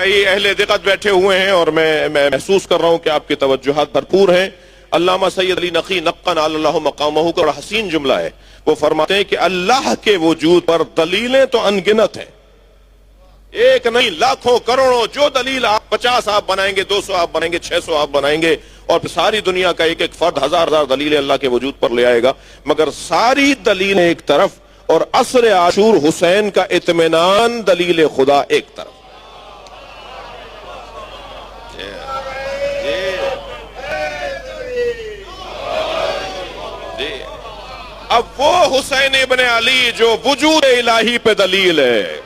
کئی اہل دقت بیٹھے ہوئے ہیں اور میں محسوس کر رہا ہوں کہ آپ کی توجہات بھرپور ہیں. علامہ سید علی نقی نقن اللہ مقامہ کا بڑا حسین جملہ ہے. وہ فرماتے ہیں کہ اللہ کے وجود پر دلیلیں تو انگنت ہیں، ایک نہیں لاکھوں کروڑوں. جو دلیل آپ 50 آپ بنائیں گے، 200 آپ بنائیں گے، 600 آپ بنائیں گے، اور پھر ساری دنیا کا ایک ایک فرد ہزار ہزار دلیلیں اللہ کے وجود پر لے آئے گا، مگر ساری دلیلیں ایک طرف اور عصر عاشور حسین کا اطمینان دلیل خدا ایک طرف. اب وہ حسین ابن علی جو وجود الہی پہ دلیل ہے،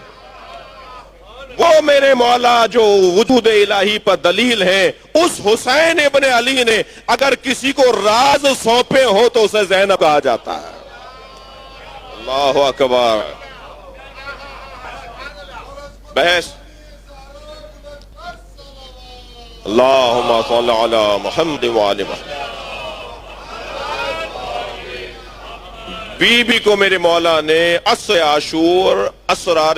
وہ میرے مولا جو وجود الہی پر دلیل ہے، اس حسین ابن علی نے اگر کسی کو راز سونپے ہو تو اسے زینب کہا جاتا ہے. اللہ اکبر. بحث اللہم صل علی محمد وآل محمد. بی بی کو میرے مولا نے عصر عاشور اسرار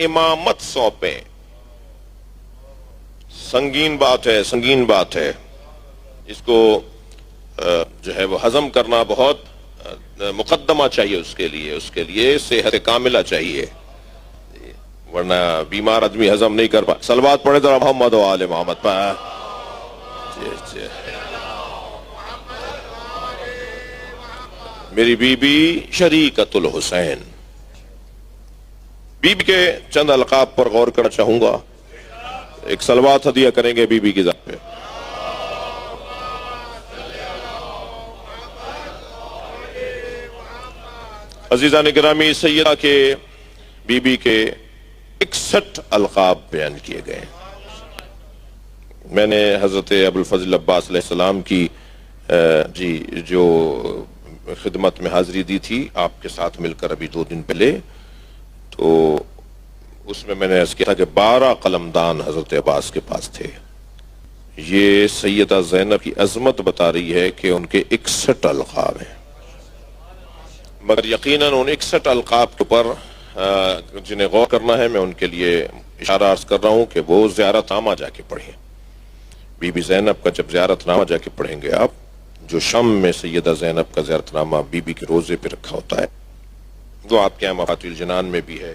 امامت سونپے. سنگین بات ہے، سنگین بات ہے. اس کو جو ہے وہ ہضم کرنا بہت مقدمہ چاہیے، اس کے لیے صحت کاملہ چاہیے، ورنہ بیمار آدمی ہضم نہیں کر پا. صلوات پڑھے تو محمد و آل محمد پر. میری بی بی شریکت الحسین. بی بی کے چند القاب پر غور کرنا چاہوں گا. ایک صلوات ہدیہ کریں گے بی بی کی ذات پہ. عزیزان گرامی، سیدہ کے بی بی کے 61 القاب بیان کیے گئے. میں نے حضرت ابوالفضل عباس علیہ السلام کی جو خدمت میں حاضری دی تھی آپ کے ساتھ مل کر ابھی 2 دن پہلے، تو اس میں نے عرض کیا تھا کہ 12 قلمدان حضرت عباس کے پاس تھے. یہ سیدہ زینب کی عظمت بتا رہی ہے کہ ان کے 61 القاب ہیں، مگر یقیناً ان 61 القاب پر جنہیں غور کرنا ہے، میں ان کے لیے اشارہ عرض کر رہا ہوں کہ وہ زیارت نامہ جا کے پڑھیں. بی بی زینب کا جب زیارت نامہ جا کے پڑھیں گے آپ، جو شام میں سیدہ زینب کا زیارت نامہ بی بی کے روزے پہ رکھا ہوتا ہے، وہ آپ کے یہاں مفاتیح الجنان میں بھی ہے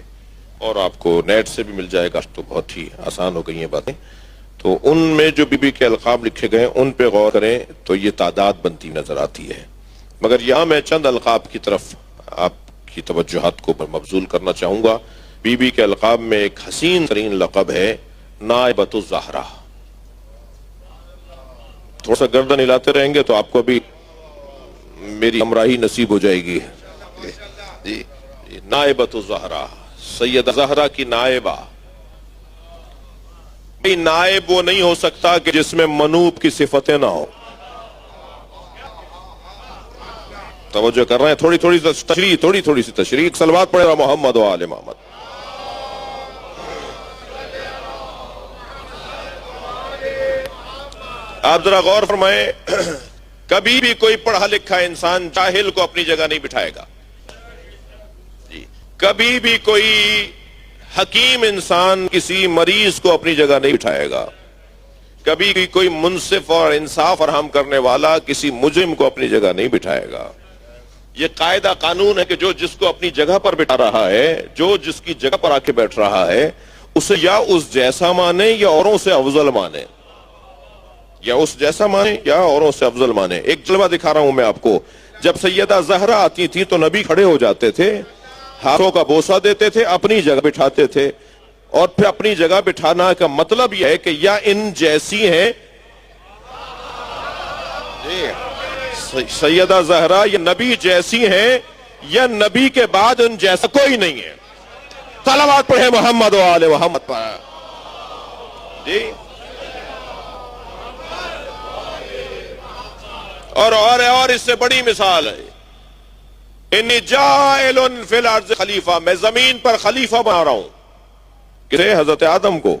اور آپ کو نیٹ سے بھی مل جائے گا، تو بہت ہی آسان ہو گئی ہیں باتیں. تو ان میں جو بی بی کے القاب لکھے گئے ان پہ غور کریں تو یہ تعداد بنتی نظر آتی ہے. مگر یہاں میں چند القاب کی طرف آپ کی توجہات کو مبذول کرنا چاہوں گا. بی بی کے القاب میں ایک حسین ترین لقب ہے نائبۃ الزہرا. تھوڑا سا گردن ہلاتے رہیں گے تو آپ کو بھی میری ہمراہی نصیب ہو جائے گی. جی، نائبۃ الزہرا، سیدہ زہرا کی نائبہ. نائب وہ نہیں ہو سکتا کہ جس میں منوب کی صفتیں نہ ہو. توجہ کر رہے ہیں؟ تھوڑی تھوڑی سی تشریح. صلوات پڑھے محمد و آل محمد. آپ ذرا غور فرمائیں، کبھی بھی کوئی پڑھا لکھا انسان جاہل کو اپنی جگہ نہیں بٹھائے گا. جی، کبھی بھی کوئی حکیم انسان کسی مریض کو اپنی جگہ نہیں بٹھائے گا. کبھی بھی کوئی منصف اور انصاف فراہم کرنے والا کسی مجرم کو اپنی جگہ نہیں بٹھائے گا. یہ قاعدہ قانون ہے کہ جو جس کو اپنی جگہ پر بٹھا رہا ہے، جو جس کی جگہ پر آ کے بیٹھ رہا ہے، اسے یا اس جیسا مانے یا اوروں سے افضل مانے. ایک جلوہ دکھا رہا ہوں میں آپ کو. جب سیدہ زہرا آتی تھی تو نبی کھڑے ہو جاتے تھے، ہاتھوں کا بوسہ دیتے تھے، اپنی جگہ بٹھاتے تھے. اور پھر اپنی جگہ بٹھانا کا مطلب یہ ہے کہ یا ان جیسی ہیں سیدہ زہرا، یا نبی جیسی ہیں، یا نبی کے بعد ان جیسا کوئی نہیں ہے. صلوات پڑھیں محمد و آل محمد پر. جی، اور اس سے بڑی مثال ہے، انی جاعل فی الارض خلیفہ، میں زمین پر خلیفہ بنا رہا ہوں. کسے؟ حضرت آدم کو.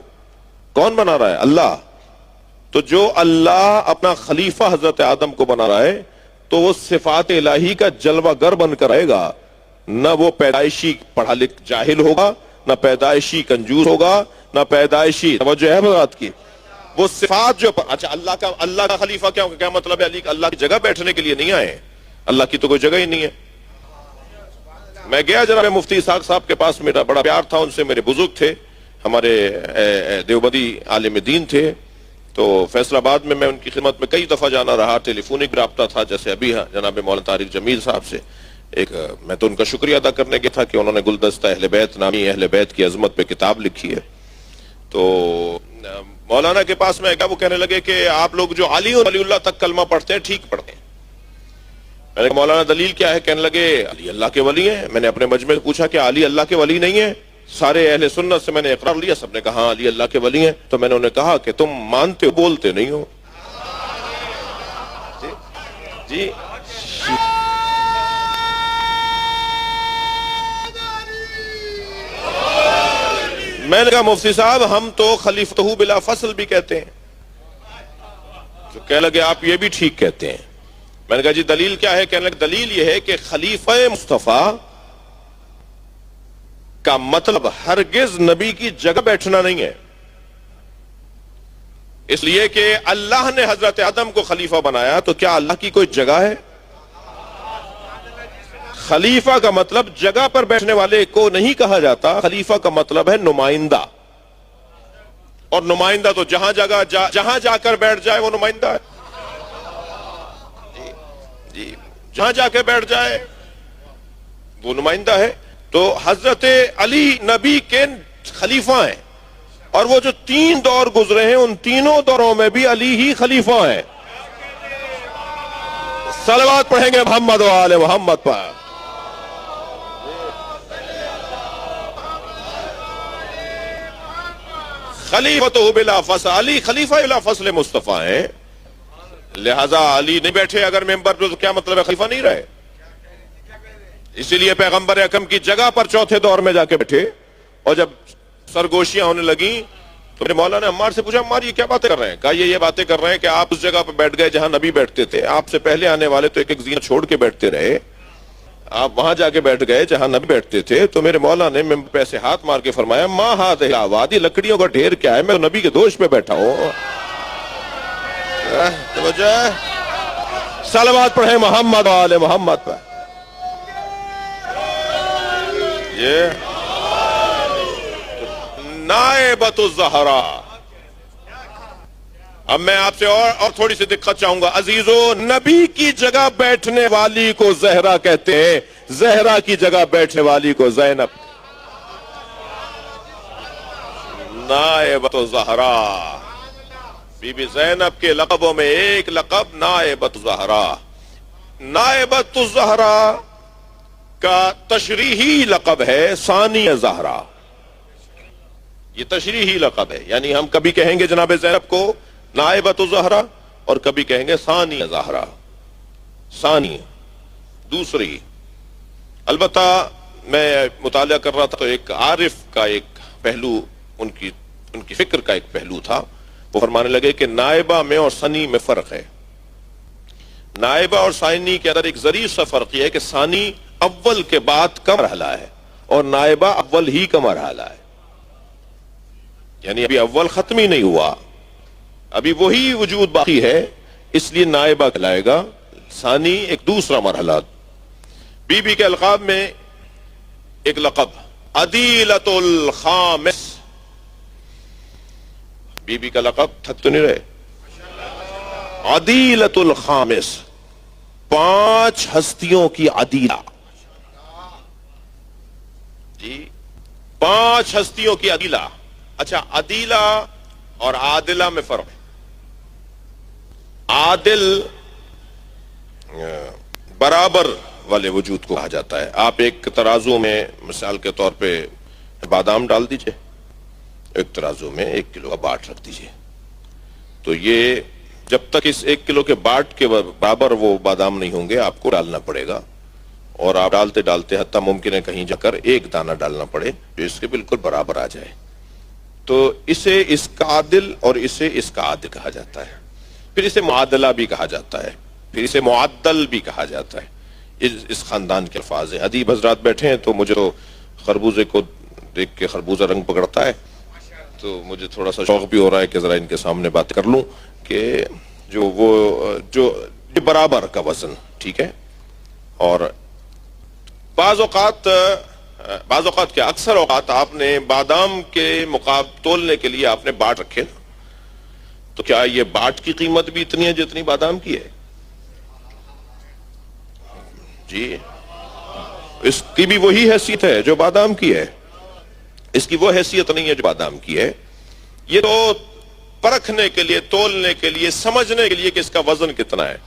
کون بنا رہا ہے؟ اللہ. تو جو اللہ اپنا خلیفہ حضرت آدم کو بنا رہا ہے تو وہ صفات الہی کا جلوہ گر بن کر آئے گا. نہ وہ پیدائشی پڑھا لکھ جاہل ہوگا، نہ پیدائشی کنجوس ہوگا، نہ پیدائشی، توجہ ہے بات کی، وہ صفات جو اچھا اللہ کا خلیفہ کیا مطلب ہے؟ علی اللہ کی جگہ بیٹھنے کے لیے نہیں آئے، اللہ کی تو کوئی جگہ ہی نہیں ہے۔ میں گیا جناب مفتی اسحاق صاحب کے پاس، میرا بڑا پیار تھا ان سے، میرے بزرگ تھے، ہمارے دیوبندی عالم دین تھے، تو فیصل آباد میں ان کی خدمت میں کئی دفعہ جانا رہا، ٹیلی فونک رابطہ تھا، جیسے ابھی جناب مولانا طارق جمیل صاحب سے میں تو ان کا شکریہ ادا کرنے کے تھا کہ انہوں نے گلدستہ اہل بیت نامی اہل بیت کی عظمت پہ کتاب لکھی ہے۔ تو مولانا کے پاس میں گیا، وہ کہنے لگے کہ آپ لوگ جو علی اور ولی اللہ تک کلمہ پڑھتے ہیں ٹھیک پڑھتے ہیں۔ میں نے کہا مولانا دلیل کیا ہے؟ کہنے لگے علی اللہ کے ولی ہیں۔ میں نے اپنے مجمع سے پوچھا کہ علی اللہ کے ولی نہیں ہیں؟ سارے اہل سنت سے میں نے اقرار لیا، سب نے کہا علی اللہ کے ولی ہیں۔ تو میں نے انہیں کہا کہ تم مانتے ہو بولتے نہیں ہو۔ جی میں نے کہا مفتی صاحب ہم تو خلیفتہ بلا فصل بھی کہتے ہیں۔ جو کہنے لگے آپ یہ بھی ٹھیک کہتے ہیں۔ میں نے کہا جی دلیل کیا ہے؟ کہنے لگے دلیل یہ ہے کہ خلیفہ مصطفیٰ کا مطلب ہرگز نبی کی جگہ بیٹھنا نہیں ہے، اس لیے کہ اللہ نے حضرت آدم کو خلیفہ بنایا، تو کیا اللہ کی کوئی جگہ ہے؟ خلیفہ کا مطلب جگہ پر بیٹھنے والے کو نہیں کہا جاتا، خلیفہ کا مطلب ہے نمائندہ، اور نمائندہ تو جہاں جا کر بیٹھ جائے وہ نمائندہ ہے۔ جی جہاں جا کے بیٹھ جائے وہ نمائندہ ہے۔ تو حضرت علی نبی کے خلیفہ ہیں، اور وہ جو 3 دور گزرے ہیں ان تینوں دوروں میں بھی علی ہی خلیفہ ہیں۔ صلوات پڑھیں گے محمد و آل محمد پر۔ خلیفۃ بلا فصل، علی خلیفہ بلا فصل مصطفیٰ ہیں، لہذا علی نہیں بیٹھے اگر ممبر پر تو کیا مطلب ہے خلیفہ نہیں رہے؟ اسی لیے پیغمبر اکرم کی جگہ پر چوتھے دور میں جا کے بیٹھے، اور جب سرگوشیاں ہونے لگیں تو میرے مولا نے عمار سے پوچھا عمار یہ کیا باتیں کر رہے ہیں؟ کہا یہ باتیں کر رہے ہیں کہ آپ اس جگہ پہ بیٹھ گئے جہاں نبی بیٹھتے تھے، آپ سے پہلے آنے والے تو ایک زینت چھوڑ کے بیٹھتے رہے، آپ وہاں جا کے بیٹھ گئے جہاں نبی بیٹھتے تھے۔ تو میرے مولا نے ممبر پہ ایسے ہاتھ مار کے فرمایا ما ہذہ الوادی، لکڑیوں کا ڈھیر کیا ہے، میں تو نبی کے دوش پہ بیٹھا ہوں۔ توجہ، صلوات پڑھیں محمد و آل محمد پر۔ یہ نائبۃ الزہرا۔ اب میں آپ سے اور تھوڑی سی دقت چاہوں گا عزیزو، نبی کی جگہ بیٹھنے والی کو زہرا کہتے ہیں، زہرا کی جگہ بیٹھنے والی کو زینب۔ نائبۃ الزہرا، بی بی زینب کے لقبوں میں ایک لقب نائبۃ الزہرا۔ نائبۃ الزہرا کا تشریحی لقب ہے ثانی زہرا، یہ تشریحی لقب ہے، یعنی ہم کبھی کہیں گے جناب زینب کو نائبۃ الزہرا اور کبھی کہیں گے ثانی زہرا، ثانی دوسری۔ البتہ میں مطالعہ کر رہا تھا تو ایک عارف کا ایک پہلو، ان کی فکر کا ایک پہلو تھا، وہ فرمانے لگے کہ نائبہ میں اور ثانی میں فرق ہے۔ نائبہ اور ثانی کے اندر ایک ظریف سا فرق یہ ہے کہ ثانی اول کے بعد کا مرحلہ ہے اور نائبہ اول ہی کا مرحلہ ہے، یعنی ابھی اول ختم ہی نہیں ہوا، ابھی وہی وجود باقی ہے، اس لیے نائبہ کہلائے گا، ثانی ایک دوسرا مرحلہ۔ بی بی کے القاب میں ایک لقب عدیلۃ الخامس، بی بی کا لقب تھک تو نہیں رہے، عدیلۃ الخامس، 5 ہستیوں کی عدیلہ، جی 5 ہستیوں کی عدیلہ۔ اچھا عدیلہ اور عادلہ میں فرق ہے۔ عادل برابر والے وجود کو کہا جاتا ہے۔ آپ ایک ترازو میں مثال کے طور پہ بادام ڈال دیجئے، ایک ترازو میں 1 کلو کا باٹ رکھ دیجئے، تو یہ جب تک اس 1 کلو کے باٹ کے برابر وہ بادام نہیں ہوں گے آپ کو ڈالنا پڑے گا، اور آپ ڈالتے ڈالتے حتیٰ ممکن ہے کہیں جا کر 1 دانہ ڈالنا پڑے جو اس کے بالکل برابر آ جائے، تو اسے اس کا عادل اور اسے اس کا عادل کہا جاتا ہے، پھر اسے معادلہ بھی کہا جاتا ہے، پھر اسے معدل بھی کہا جاتا ہے۔ اس خاندان کے الفاظ ہیں۔ ادیب حضرات بیٹھے ہیں تو مجھے تو خربوزے کو دیکھ کے خربوزہ رنگ پکڑتا ہے، تو مجھے تھوڑا سا شوق بھی ہو رہا ہے کہ ذرا ان کے سامنے بات کر لوں کہ جو برابر کا وزن، ٹھیک ہے، اور بعض اوقات کیا، اکثر اوقات آپ نے بادام کے تولنے کے لیے آپ نے باٹ رکھے نا، تو کیا یہ باٹ کی قیمت بھی اتنی ہے جتنی بادام کی ہے؟ جی، اس کی بھی وہی حیثیت ہے جو بادام کی ہے، اس کی وہ حیثیت نہیں ہے جو بادام کی ہے۔ یہ تو پرکھنے کے لیے، تولنے کے لیے، سمجھنے کے لیے کہ اس کا وزن کتنا ہے،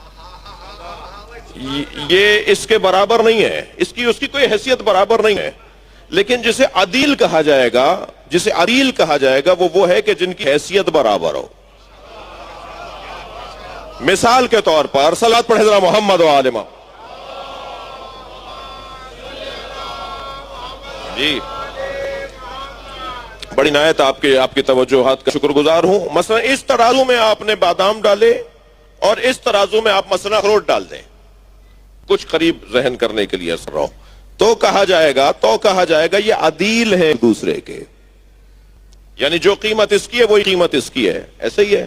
یہ اس کے برابر نہیں ہے، اس کی کوئی حیثیت برابر نہیں ہے۔ لیکن جسے عدیل کہا جائے گا وہ ہے کہ جن کی حیثیت برابر ہو۔ مثال کے طور پر صلوات پڑھے ذرا محمد و آل محمد۔ جی، بڑی نہایت آپ کی توجہات کا شکر گزار ہوں۔ مثلا اس ترازو میں آپ نے بادام ڈالے اور اس ترازو میں آپ مثلا اخروٹ ڈال دیں، کچھ قریب ذہن کرنے کے لیے اثر رہو، تو کہا جائے گا یہ عدیل ہیں دوسرے کے، یعنی جو قیمت اس کی ہے وہی قیمت اس کی ہے، ایسے ہی ہے۔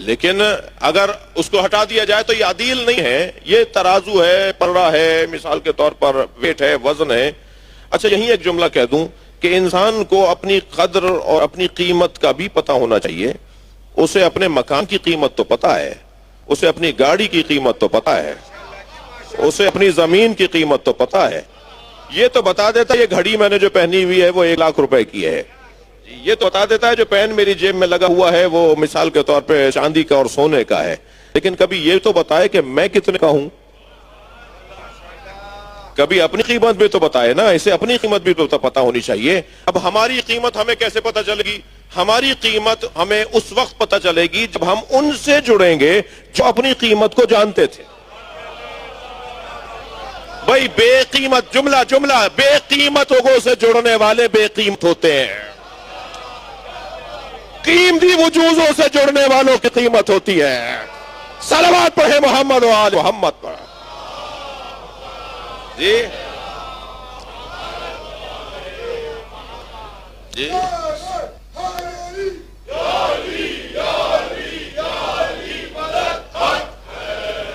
لیکن اگر اس کو ہٹا دیا جائے تو یہ عدیل نہیں ہے، یہ ترازو ہے، پلڑا ہے، مثال کے طور پر ویٹ ہے، وزن ہے۔ اچھا، یہیں ایک جملہ کہہ دوں کہ انسان کو اپنی قدر اور اپنی قیمت کا بھی پتہ ہونا چاہیے۔ اسے اپنے مکان کی قیمت تو پتہ ہے، اسے اپنی گاڑی کی قیمت تو پتہ ہے، اسے اپنی زمین کی قیمت تو پتہ ہے۔ یہ تو بتا دیتا ہے یہ گھڑی میں نے جو پہنی ہوئی ہے وہ 1 لاکھ روپے کی ہے، یہ تو بتا دیتا ہے جو پین میری جیب میں لگا ہوا ہے وہ مثال کے طور پہ چاندی کا اور سونے کا ہے، لیکن کبھی یہ تو بتائے کہ میں کتنے کا ہوں، کبھی اپنی قیمت بھی تو بتائے نا، اسے اپنی قیمت بھی تو پتہ ہونی چاہیے۔ اب ہماری قیمت ہمیں کیسے پتہ چلے گی؟ ہماری قیمت ہمیں اس وقت پتہ چلے گی جب ہم ان سے جڑیں گے جو اپنی قیمت کو جانتے تھے۔ بھائی بے قیمت، جملہ بے قیمت لوگوں سے جڑنے والے بے قیمت ہوتے ہیں، قیمتی وجوہوں سے جڑنے والوں کی قیمت ہوتی ہے۔ صلوات پڑھے محمد و آل محمد پر۔ جی جی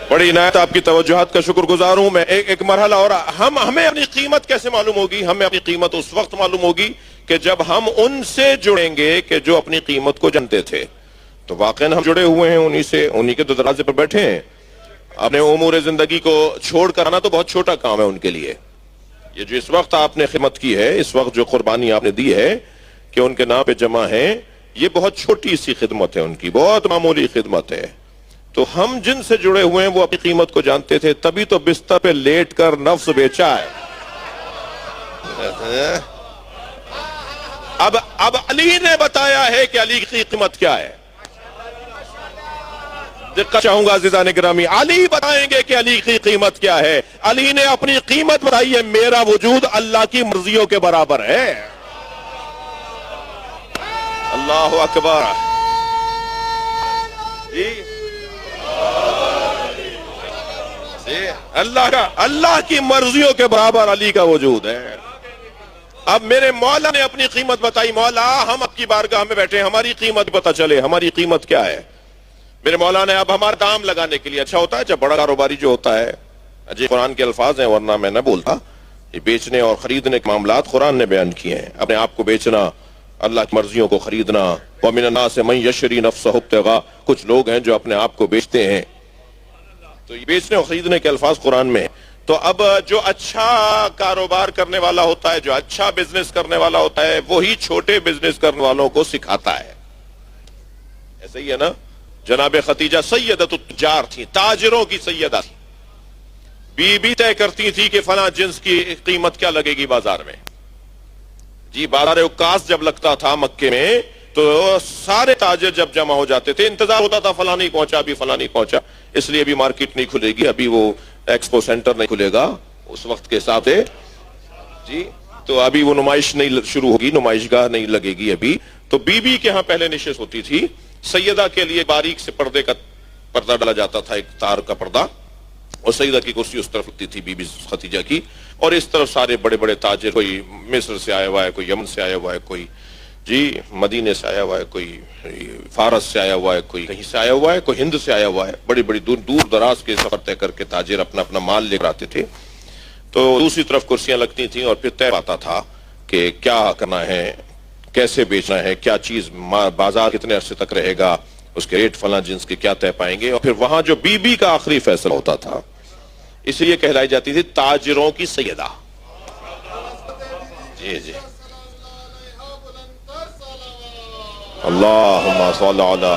بڑی عنایت آپ کی توجہات کا شکر گزار ہوں میں۔ ایک مرحلہ اور، ہمیں اپنی قیمت کیسے معلوم ہوگی؟ ہمیں اپنی قیمت اس وقت معلوم ہوگی کہ جب ہم ان سے جڑیں گے کہ جو اپنی قیمت کو جانتے تھے۔ تو واقعاً ہم جڑے ہوئے ہیں انہی کے دروازے پر بیٹھے ہیں۔ اپنے امور زندگی کو چھوڑ کر آنا تو بہت چھوٹا کام ہے ان کے لیے۔ یہ جو اس وقت آپ نے خدمت کی ہے، اس وقت جو قربانی آپ نے دی ہے کہ ان کے نام پہ جمع ہے، یہ بہت چھوٹی سی خدمت ہے، ان کی بہت معمولی خدمت ہے۔ تو ہم جن سے جڑے ہوئے ہیں وہ اپنی قیمت کو جانتے تھے، تبھی تو بستر پہ لیٹ کر نفس بیچا ہے۔ اب علی نے بتایا ہے کہ علی کی قیمت کیا ہے۔ دقت چاہوں گا عزیزان گرامی، علی بتائیں گے کہ علی کی قیمت کیا ہے۔ علی نے اپنی قیمت بتائی ہے، میرا وجود اللہ کی مرضیوں کے برابر ہے۔ اللہ اکبر۔ جی اللہ کی مرضیوں کے برابر علی کا وجود ہے۔ اب میرے مولا نے اپنی قیمت بتائی، مولا ہم آپ کی بارگاہ میں بیٹھے، ہماری قیمت پتہ چلے، ہماری قیمت کیا ہے۔ میرے مولا نے اب ہمارا دام لگانے کے لیے، اچھا ہوتا ہے جب بڑا کاروباری جو ہوتا ہے، جی قرآن کے الفاظ ہیں ورنہ میں نہ بولتا، یہ بیچنے اور خریدنے کے معاملات قرآن نے بیان کیے ہیں۔ اپنے آپ کو بیچنا، اللہ کی مرضیوں کو خریدنا۔ وَمِنَ النَّاسِ مَن يَشْتَرِي نَفْسَهُ ابْتِغَاءَ، کچھ لوگ ہیں جو اپنے آپ کو بیچتے ہیں۔ تو یہ بیچنے اور خریدنے کے الفاظ قرآن میں ہیں۔ تو اب جو اچھا کاروبار کرنے والا ہوتا ہے، جو اچھا بزنس کرنے والا ہوتا ہے، وہی چھوٹے بزنس کرنے والوں کو سکھاتا ہے۔ ایسا ہی ہے نا؟ جناب خدیجہ سیدۃ التجار تھی، تاجروں کی سیدہ تھی۔ بی طے کرتی تھی کہ فلاں جنس کی قیمت کیا لگے گی بازار میں۔ جی بازار عکاس جب لگتا تھا مکے میں تو سارے تاجر جب جمع ہو جاتے تھے، انتظار ہوتا تھا فلاں نہیں پہنچا، ابھی فلاں نہیں پہنچا، اس لیے ابھی مارکیٹ نہیں کھلے گی، ابھی وہ ایکسپو سینٹر نہیں کھلے گا اس وقت کے ساتھ ہے جی، تو ابھی وہ نمائش نہیں شروع ہوگی، نمائش گاہ نہیں لگے گی ابھی۔ تو بی کے ہاں پہلے نشست ہوتی تھی، سیدہ کے لیے باریک سے پردے کا پردہ ڈالا جاتا تھا، ایک تار کا پردہ، اور سیدہ کی کرسی اس طرف ہوتی تھی بی خدیجہ کی، اور اس طرف سارے بڑے بڑے تاجر، کوئی مصر سے آیا ہوا ہے، کوئی یمن سے آیا ہوا ہے، کوئی جی مدینے سے آیا ہوا ہے، کوئی فارس سے آیا ہوا ہے، کوئی کہیں سے آیا ہوا ہے، کوئی ہند سے آیا ہوا ہے، بڑی بڑی دور دراز کے سفر طے کر کے تاجر اپنا اپنا مال لے کر آتے تھے، تو دوسری طرف کرسیاں لگتی تھیں اور پھر طے آتا تھا کہ کیا کرنا ہے، کیسے بیچنا ہے، کیا چیز بازار کتنے عرصے تک رہے گا، اس کے ریٹ فلاں جنس کے کیا طے پائیں گے، اور پھر وہاں جو بی بی کا آخری فیصلہ ہوتا تھا، اس لیے کہلائی جاتی تھی تاجروں کی سیدہ۔ جی جی اللہم صل علی،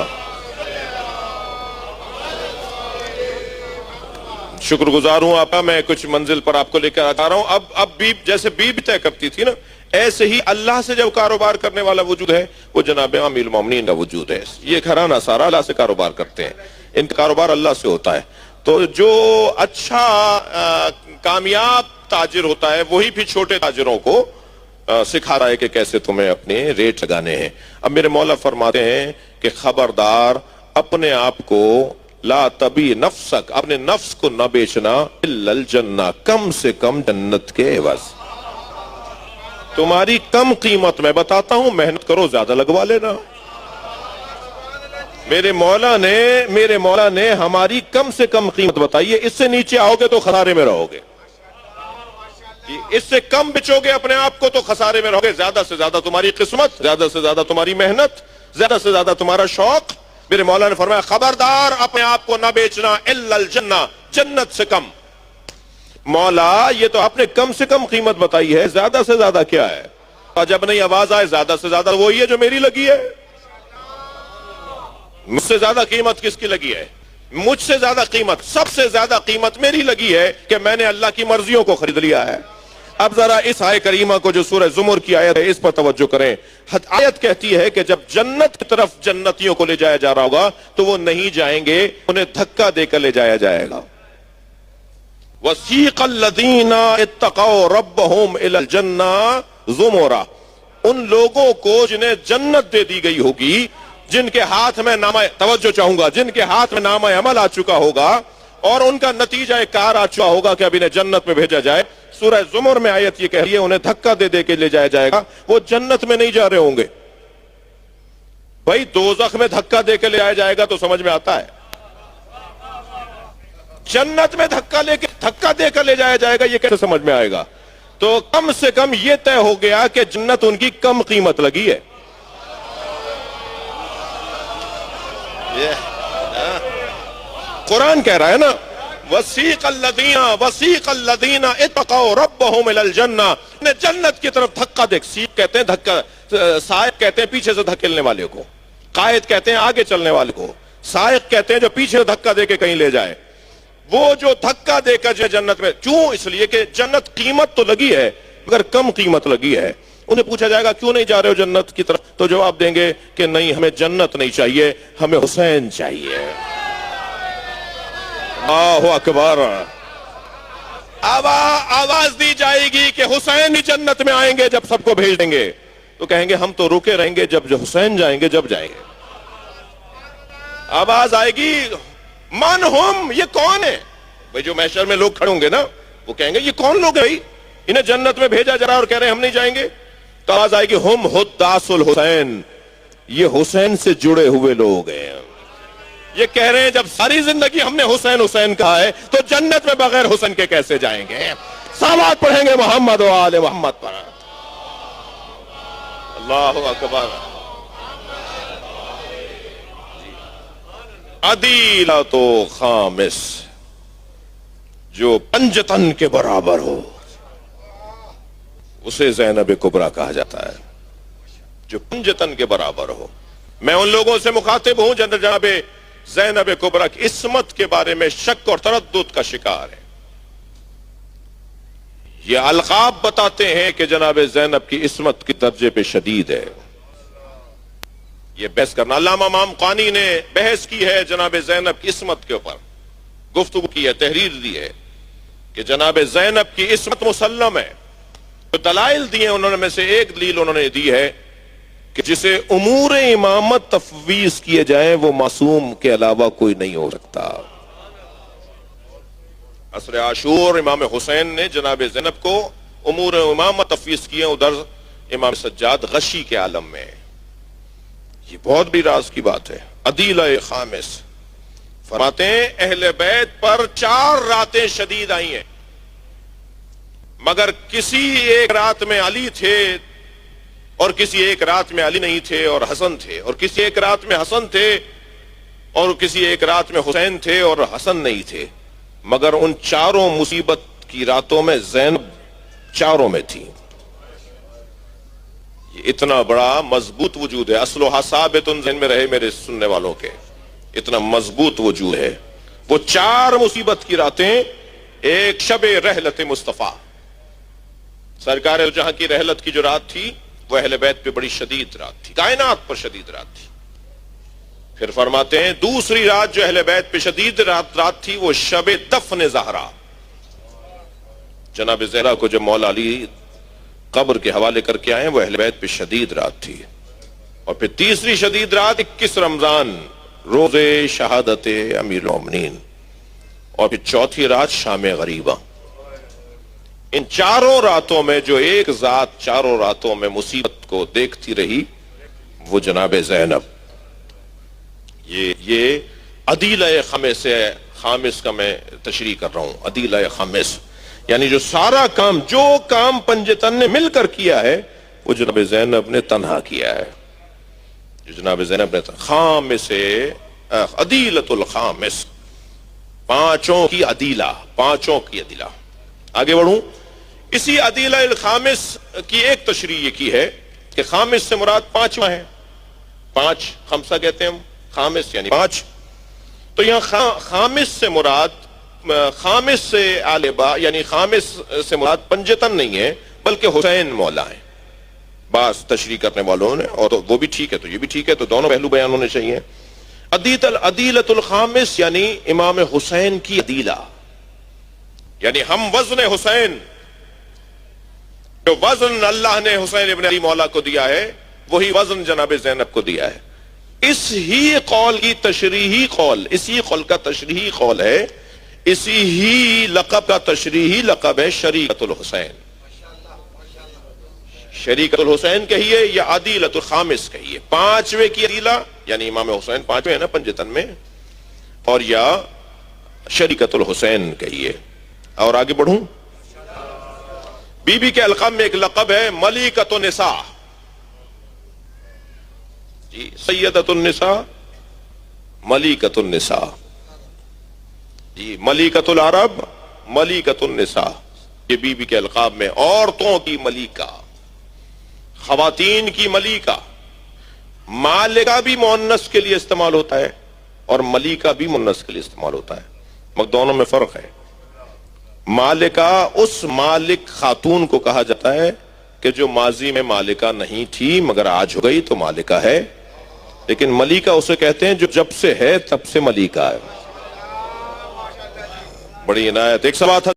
شکر گزار ہوں آپ کا، میں کچھ منزل پر آپ کو لے کر آ رہا ہوں۔ اب بیب جیسے بیب طے کرتی تھی نا، ایسے ہی اللہ سے جب کاروبار کرنے والا وجود ہے وہ جناب امیر المومنین کا وجود ہے۔ یہ گھرانہ سارا اللہ سے کاروبار کرتے ہیں، ان کا کاروبار اللہ سے ہوتا ہے، تو جو اچھا کامیاب تاجر ہوتا ہے وہی پھر چھوٹے تاجروں کو سکھا رہا ہے کہ کیسے تمہیں اپنے ریٹ لگانے ہیں۔ اب میرے مولا فرماتے ہیں کہ خبردار اپنے آپ کو لا تبی نفسک، اپنے نفس کو نہ بیچنا الا الجنہ، کم سے کم جنت کے عوض۔ تمہاری کم قیمت میں بتاتا ہوں، محنت کرو زیادہ لگوا لینا۔ میرے مولا نے ہماری کم سے کم قیمت بتائی ہے، اس سے نیچے آؤ گے تو خسارے میں رہو گے، اس سے کم بچو گے اپنے آپ کو تو خسارے میں رہو گے۔ زیادہ سے زیادہ تمہاری قسمت، زیادہ سے زیادہ تمہاری محنت، زیادہ سے زیادہ تمہارا شوق۔ میرے مولا نے فرمایا خبردار اپنے آپ کو نہ بیچنا الا الجنہ، جنت سے کم۔ مولا یہ تو آپ نے کم سے کم قیمت بتائی ہے، زیادہ سے زیادہ کیا ہے؟ اور جب نہیں آواز آئے زیادہ سے زیادہ وہی ہے جو میری لگی ہے۔ مجھ سے زیادہ قیمت کس کی لگی ہے؟ مجھ سے زیادہ قیمت، سب سے زیادہ قیمت میری لگی ہے کہ میں نے اللہ کی مرضیوں کو خرید لیا ہے۔ اب ذرا اس آیت کریمہ کو جو سورہ زمر کی آیت ہے اس پر توجہ کریں۔ آیت کہتی ہے کہ جب جنت کی طرف جنتیوں کو لے جایا جا رہا ہوگا تو وہ نہیں جائیں گے، انہیں دھکا دے کر لے جایا جائے گا۔ وَسِيقَ الَّذِينَ اتَّقَوْا رَبَّهُمْ إِلَى الْجَنَّةِ زُمُرًا، ان لوگوں کو جنہیں جنت دے دی گئی ہوگی، جن کے ہاتھ میں نامہ، توجہ چاہوں گا، جن کے ہاتھ میں نامہ عمل آ چکا ہوگا اور ان کا نتیجہ کار آ چکا ہوگا کہ اب انہیں جنت میں بھیجا جائے۔ سورہ زمر میں آیت یہ کہہ رہی ہے انہیں دھکا دے دے کے لے جایا جائے گا، وہ جنت میں نہیں جا رہے ہوں گے۔ بھائی دوزخ میں دھکا دے کے لے آیا جائے گا تو سمجھ میں آتا ہے، جنت میں دھکا دے کر لے جایا جائے گا یہ کیسے سمجھ میں آئے گا؟ تو کم سے کم یہ طے ہو گیا کہ جنت ان کی کم قیمت لگی ہے۔ قرآن کہہ رہا ہے نا وَسِيقَ الَّذِينَ اتَّقَوْا رَبَّهُمْ إِلَى الْجَنَّةِ، جنت کی طرف دھکا دے، سیق کہتے ہیں دھکا، سائق کہتے ہیں پیچھے سے دھکیلنے والے کو، قائد کہتے ہیں آگے چلنے والے کو، سائق کہتے ہیں جو پیچھے دھکا دے کے کہیں لے جائے۔ وہ جو دھکا دے کر جو جنت میں، کیوں؟ اس لیے کہ جنت قیمت تو لگی ہے مگر کم قیمت لگی ہے۔ انہیں پوچھا جائے گا کیوں نہیں جا رہے ہو جنت کی طرف، تو جواب دیں گے کہ نہیں ہمیں جنت نہیں چاہیے، ہمیں حسین چاہیے۔ اللہ اکبر، آواز دی جائے گی کہ حسین ہی جنت میں آئیں گے جب سب کو بھیج دیں گے، تو کہیں گے ہم تو رکے رہیں گے، جب حسین جائیں گے جب جائیں گے۔ آواز آئے گی من ہم، یہ کون ہے؟ بھئی جو محشر میں لوگ کھڑے ہوں گے نا وہ کہیں گے یہ کون لوگ ہیں بھائی، انہیں جنت میں بھیجا جا رہا اور کہہ رہے ہیں ہم نہیں جائیں گے۔ تو آواز آئے گی ہم حداث الحسین، یہ حسین سے جڑے ہوئے لوگ ہیں۔ یہ کہہ رہے ہیں جب ساری زندگی ہم نے حسین حسین کہا ہے تو جنت میں بغیر حسین کے کیسے جائیں گے؟ صلوات پڑھیں گے محمد و آل محمد پر۔ اللہ اکبر۔ عدیلۃ و خامس، جو پنجتن کے برابر ہو اسے زینب کبریٰ کہا جاتا ہے، جو پنجتن کے برابر ہو۔ میں ان لوگوں سے مخاطب ہوں جناب زینب کبریٰ کی عصمت کے بارے میں شک اور تردد کا شکار ہے۔ یہ القاب بتاتے ہیں کہ جناب زینب کی عصمت کی درجے پہ شدید ہے۔ یہ بحث کرنا، علامہ امام قانی نے بحث کی ہے جناب زینب کی عصمت کے اوپر، گفتگو کی ہے، تحریر دی ہے کہ جناب زینب کی عصمت مسلم ہے۔ تو دلائل دیے انہوں نے، میں سے ایک دلیل انہوں نے دی ہے کہ جسے امور امامت تفویض کیے جائیں وہ معصوم کے علاوہ کوئی نہیں ہو سکتا۔ عصر عاشور امام حسین نے جناب زینب کو امور امامت تفویض کیے، ادھر امام سجاد غشی کے عالم میں۔ یہ بہت بڑی راز کی بات ہے. عدیلہ خامس فرماتے ہیں اہل بیت پر 4 راتیں شدید آئی ہیں، مگر کسی ایک رات میں علی تھے اور کسی ایک رات میں علی نہیں تھے اور حسن تھے، اور کسی ایک رات میں حسن تھے اور کسی ایک رات میں حسین تھے اور حسن نہیں تھے، مگر ان 4 مصیبت کی راتوں میں زینب 4 میں تھی. یہ اتنا بڑا مضبوط وجود ہے. اصلها ثابت ذہن میں رہے میرے سننے والوں کے، اتنا مضبوط وجود ہے. وہ 4 مصیبت کی راتیں، ایک شب رحلت مصطفیٰ، سرکار جہاں کی رحلت کی جو رات تھی وہ اہل بیت پہ بڑی شدید رات تھی، کائنات پر شدید رات تھی. پھر فرماتے ہیں دوسری رات جو اہل بیت پہ شدید رات تھی وہ شب دفن زہرا، جناب زہرا کو جب مولا علی قبر کے حوالے کر کے آئے وہ اہل بیت پہ شدید رات تھی. اور پھر تیسری شدید رات 21 رمضان روز شہادت امیر المومنین، اور پھر چوتھی رات شام غریبہ. ان 4 راتوں میں جو ایک ذات 4 راتوں میں مصیبت کو دیکھتی رہی وہ جناب زینب. یہ عدیلہ خامس کا میں تشریح کر رہا ہوں. عدیلہ خامس یعنی جو سارا کام، جو کام پنجتن نے مل کر کیا ہے وہ جناب زینب نے تنہا کیا ہے. جو جناب زینب نے خامس عدیلۃ الخامس، 5 کی عدیلہ، 5 کی عدیلہ. آگے بڑھوں. اسی عدیلہ الخامس کی ایک تشریح یہ کی ہے کہ خامس سے مراد 5واں ہے. 5 خمسہ کہتے ہیں ہم، خامس یعنی 5. تو یہاں خامس سے مراد، خامس سے آلبا یعنی خامس سے مراد پنجتن نہیں ہے بلکہ حسین مولا ہیں. بعض تشریح کرنے والوں نے، اور وہ بھی ٹھیک ہے تو یہ بھی ٹھیک ہے، تو دونوں پہلو بیان ہونے چاہیے. عدیلۃ الخامس یعنی امام حسین کی عدیلہ، یعنی ہم وزن حسین، جو وزن اللہ نے حسین ابن علی مولا کو دیا ہے وہی وزن جناب زینب کو دیا ہے. اس ہی قول کی تشریحی قول، اسی قول کا تشریحی قول ہے، اسی ہی لقب کا تشریحی لقب ہے شریکۃ الحسین. شریکۃ الحسین کہیے یا عدیلۃ الخامس کہیے، 5ویں کی عدیلہ یعنی امام حسین 5ویں ہے نا پنجتن میں، اور یا شریکۃ الحسین کہیے. اور آگے بڑھوں. بی بی کے القاب میں ایک لقب ہے ملکۃ النساء، جی سیدۃ النساء، ملکۃ النساء، جی ملکۃ العرب، ملکۃ النساء. یہ بی بی کے القاب میں عورتوں کی ملکہ، خواتین کی ملکہ. مالکہ بھی مؤنث کے لیے استعمال ہوتا ہے اور ملکہ بھی مؤنث کے لیے استعمال ہوتا ہے، مگر دونوں میں فرق ہے. مالکہ اس مالک خاتون کو کہا جاتا ہے کہ جو ماضی میں مالکہ نہیں تھی مگر آج ہو گئی تو مالکہ ہے، لیکن ملکہ اسے کہتے ہیں جو جب سے ہے تب سے ملکہ ہے. بڑی عنایت. ایک سوال تھا